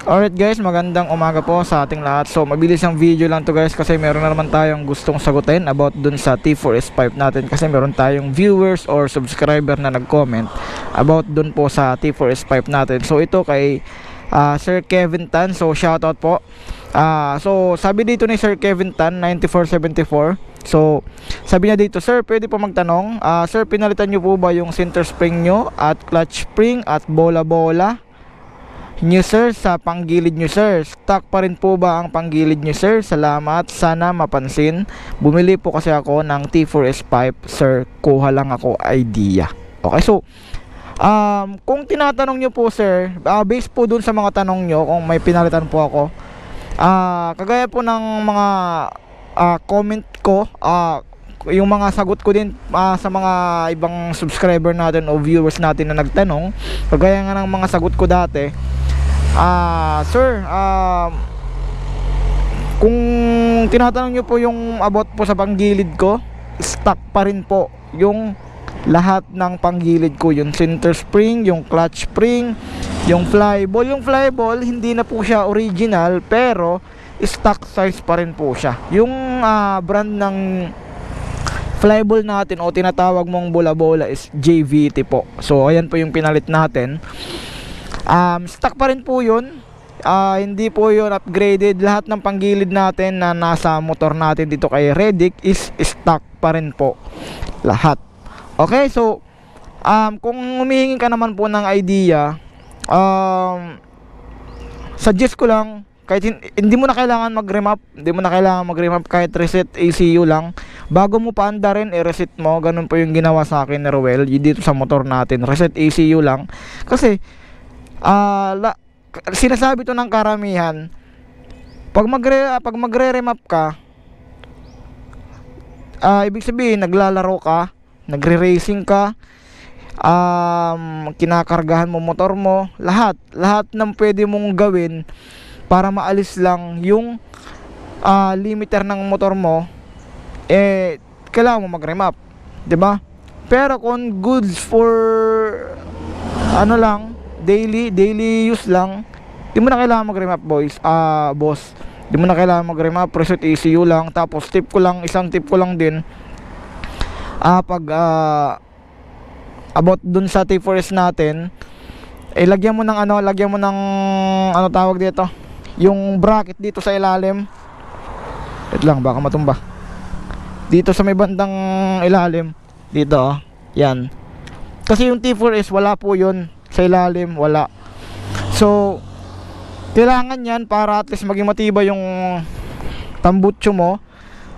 Alright guys, magandang umaga po sa ating lahat. So mabilis ang video lang to guys kasi meron na naman tayong gustong sagutin about dun sa T4S5 natin. Kasi meron tayong viewers or subscriber na nag-comment about dun po sa T4S5 natin. So ito kay Sir Kevin Tan, so shoutout po. So sabi dito ni Sir Kevin Tan 9474. So sabi niya dito, sir, pwede po magtanong, sir, pinalitan nyo po ba yung center spring nyo at clutch spring at bola-bola nyo sir sa panggilid nyo sir? Stock pa rin po ba ang panggilid nyo sir? Salamat, sana mapansin. Bumili po kasi ako ng T4S5 sir, kuha lang ako idea. Okay, so kung tinatanong nyo po sir, based po dun sa mga tanong nyo kung may pinalitan po ako, kagaya po ng mga comment ko, yung mga sagot ko din sa mga ibang subscriber natin o viewers natin na nagtanong, kagaya nga ng mga sagot ko dati, sir, kung tinatanong nyo po yung about po sa panggilid ko, stock pa rin po yung lahat ng panggilid ko, yung center spring, yung clutch spring, yung flyball. Yung flyball hindi na po siya original pero stock size pa rin po siya. Yung brand ng flyball natin o tinatawag mong bola-bola is JVT po. So ayan po yung pinalit natin. Stock pa rin po yun. Hindi po yun upgraded. Lahat ng panggilid natin na nasa motor natin dito kay Redick is stock pa rin po lahat. Okay, so kung humihingi ka naman po ng idea, suggest ko lang, kahit hindi mo na kailangan mag-remap, kahit reset ECU lang. Bago mo paanda rin, i-reset mo. Ganun po yung ginawa sa akin ni Ruel dito sa motor natin. Reset ECU lang. Kasi sinasabi to ng karamihan, pag magre-remap ka, ibig sabihin naglalaro ka, nagre-racing ka, kinakargahan mo motor mo, lahat ng pwede mong gawin para maalis lang yung limiter ng motor mo, kailangan mo mag-remap, 'di ba? Pero kung goods for lang, daily use lang, di mo na kailangan mag-remap boss. Di mo na kailangan mag-remap, reset ECU lang. Tapos isang tip ko lang din, pag about dun sa T4S natin, lagyan mo ng ano tawag dito, yung bracket dito sa ilalim. Wait lang, baka matumba. Dito sa may bandang ilalim dito, yan. Kasi yung T4S wala po yun sa ilalim, wala. So kailangan yan para at least maging matibay yung tambutso mo.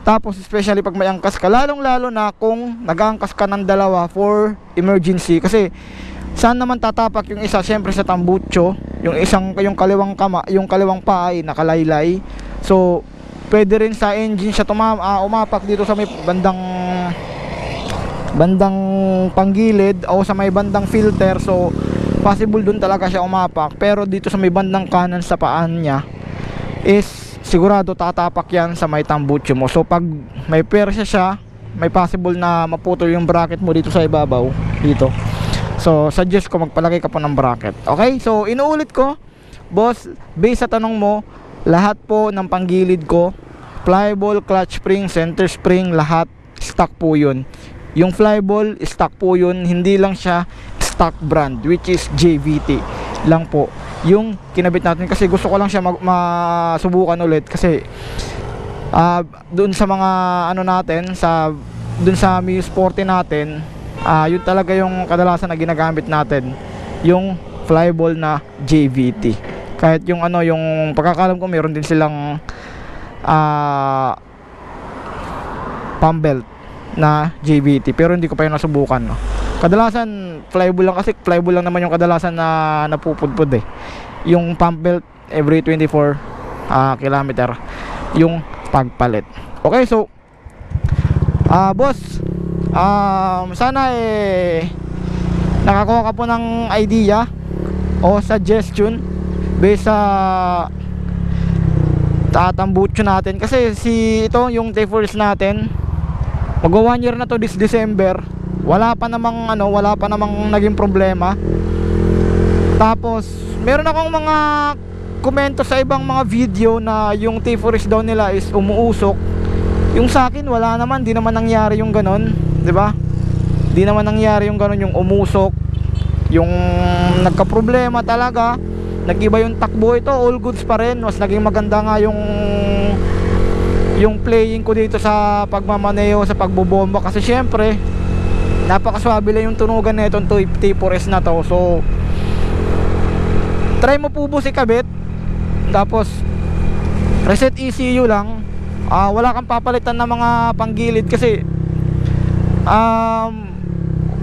Tapos especially pag may angkas ka, lalong lalo na kung nag-aangkas ka ng dalawa for emergency. Kasi saan naman tatapak yung isa? Syempre sa tambutso. Yung kaliwang paa ay nakalaylay. So pwede rin sa engine siya umapak dito sa may bandang panggilid o sa may bandang filter. So possible dun talaga siya umapak. Pero dito sa may bandang kanan sa paan niya is sigurado tatapak yan sa may tambutso mo. So pag may persya siya, may possible na maputol yung bracket mo dito sa ibabaw dito. So suggest ko magpalagay ka po ng bracket. Okay, so inuulit ko boss, based sa tanong mo, lahat po ng panggilid ko, flyball, clutch spring, center spring, lahat stock po yun. Yung flyball stock po yun, hindi lang siya stock brand, which is JVT lang po yung kinabit natin. Kasi gusto ko lang siya masubukan ulit. Kasi doon sa mga natin, doon sa Mio Sporty natin, yun talaga yung kadalasan na ginagamit natin, yung flyball na JVT. Kahit yung yung pagkakalam ko, meron din silang pump belt na JVT, pero hindi ko pa yun nasubukan, no? Kadalasan flyball lang, kasi flyball lang naman yung kadalasan na napupudpud yung pump belt every 24 kilometer yung pagpalit. Okay, so boss, sana nakakuha ka po ng idea o suggestion based sa tatambutso natin. Kasi yung T4S natin, magwa 1 year na to this December, wala pa namang naging problema. Tapos meron akong mga nagkomento sa ibang mga video na yung T4S daw nila is umuusok. Yung sa akin wala naman, di naman nangyari yung ganon, 'di ba? Di naman nangyari yung ganon, yung umusok. Yung nagka-problema talaga, nag-iba yung takbo, ito all goods pa rin. Mas naging maganda nga yung playing ko dito sa pagmamaneo, sa pagbobomba, kasi syempre napakaswabe lang yung tunugan na itong T4S na to. So try mo po ikabit, tapos reset ECU lang. Wala kang papalitan ng mga panggilid kasi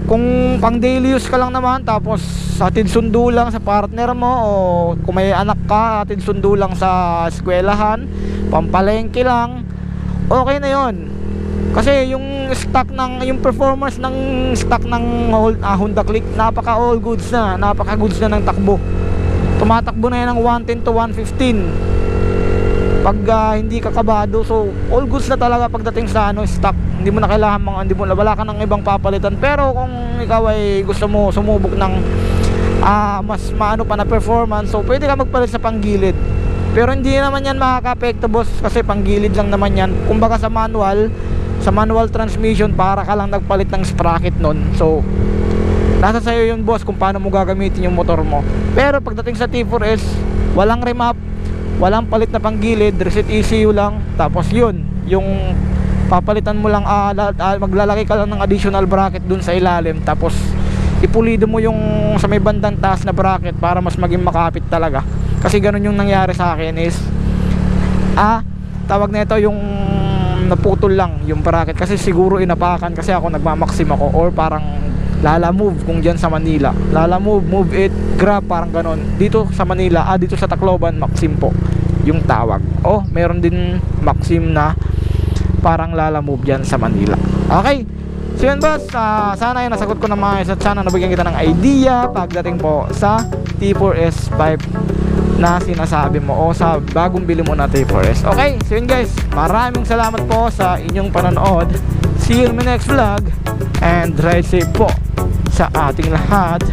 kung pang daily use ka lang naman, tapos hatid sundo lang sa partner mo, o kung may anak ka, hatid sundo lang sa eskwelahan, pampalengke lang, okay na yon. Kasi yung performance ng stock ng Honda Click, napaka all goods na, napaka goods na ng takbo. Tumatakbo na yan ng 110 to 115 pag hindi ka kabado. So all goods na talaga pagdating sa stock. Hindi mo na kailangan wala ka ng ibang papalitan. Pero kung ikaw ay gusto mo sumubok ng mas maano pa na performance, so pwede ka magpalit sa panggilid. Pero hindi naman yan makaka-apekto, boss, kasi panggilid lang naman yan. Kumbaga sa manual transmission, para ka lang nagpalit ng sprocket nun. So nasa sa'yo yun, boss, kung paano mo gagamitin yung motor mo. Pero pagdating sa T4S, walang remap, walang palit na panggilid, reset ECU lang. Tapos yun, yung papalitan mo lang, maglalagay ka lang ng additional bracket dun sa ilalim, tapos ipulido mo yung sa may bandang taas na bracket para mas maging makapit talaga. Kasi ganun yung nangyari sa akin is tawag na ito, yung naputol lang yung bracket, kasi siguro inapakan kasi ako, nagmamaksim ako, or parang lala move kung dyan sa Manila, lala move it, grab, parang ganon. Dito sa Manila, dito sa Tacloban, maxim po yung tawag. Meron din maxim na parang lala move dyan sa Manila. Okay, so yun, boss, sana yun nasagot ko na mga at sana nabigyan kita ng idea pagdating po sa T4S 5 na sinasabi mo, o sa bagong bili mo na T4S. Okay, so yun, guys, maraming salamat po sa inyong panonood. See you in my next vlog, and ride safe po sa ating lahat.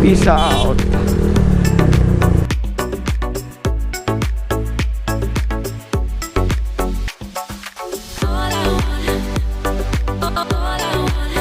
Peace out.